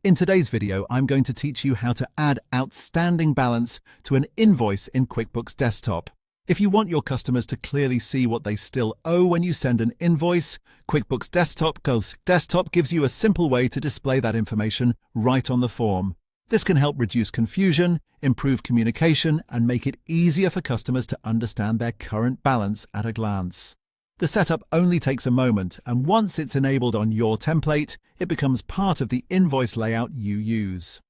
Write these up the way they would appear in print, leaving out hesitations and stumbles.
In today's video, I'm going to teach you how to add outstanding balance to an invoice in QuickBooks Desktop. If you want your customers to clearly see what they still owe when you send an invoice, QuickBooks Desktop gives you a simple way to display that information right on the form. This can help reduce confusion, improve communication, and make it easier for customers to understand their current balance at a glance. The setup only takes a moment, and once it's enabled on your template, it becomes part of the invoice layout you use.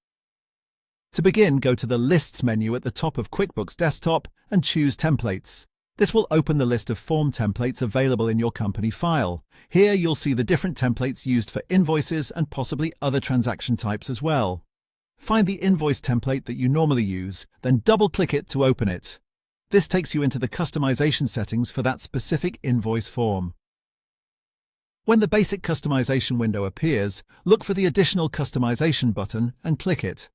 To begin, go to the Lists menu at the top of QuickBooks Desktop and choose Templates. This will open the list of form templates available in your company file. Here you'll see the different templates used for invoices and possibly other transaction types as well. Find the invoice template that you normally use, then double-click it to open it. This takes you into the customization settings for that specific invoice form. When the basic customization window appears, look for the Additional Customization button and click it.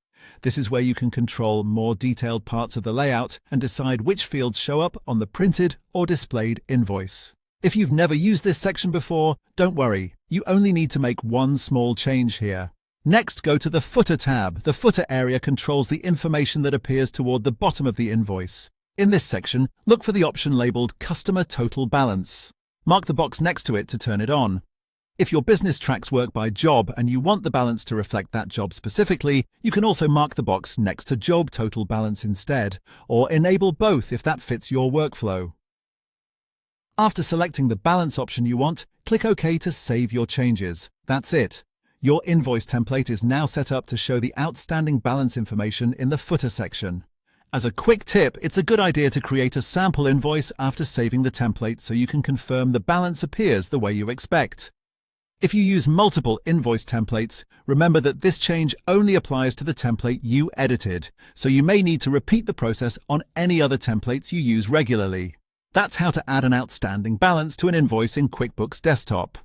This is where you can control more detailed parts of the layout and decide which fields show up on the printed or displayed invoice. If you've never used this section before, don't worry, you only need to make one small change here. Next, go to the Footer tab. The footer area controls the information that appears toward the bottom of the invoice. In this section, look for the option labeled Customer Total Balance. Mark the box next to it to turn it on. If your business tracks work by job and you want the balance to reflect that job specifically, you can also mark the box next to Job Total Balance instead, or enable both if that fits your workflow. After selecting the balance option you want, click OK to save your changes. That's it. Your invoice template is now set up to show the outstanding balance information in the footer section. As a quick tip, it's a good idea to create a sample invoice after saving the template so you can confirm the balance appears the way you expect. If you use multiple invoice templates, remember that this change only applies to the template you edited, so you may need to repeat the process on any other templates you use regularly. That's how to add an outstanding balance to an invoice in QuickBooks Desktop.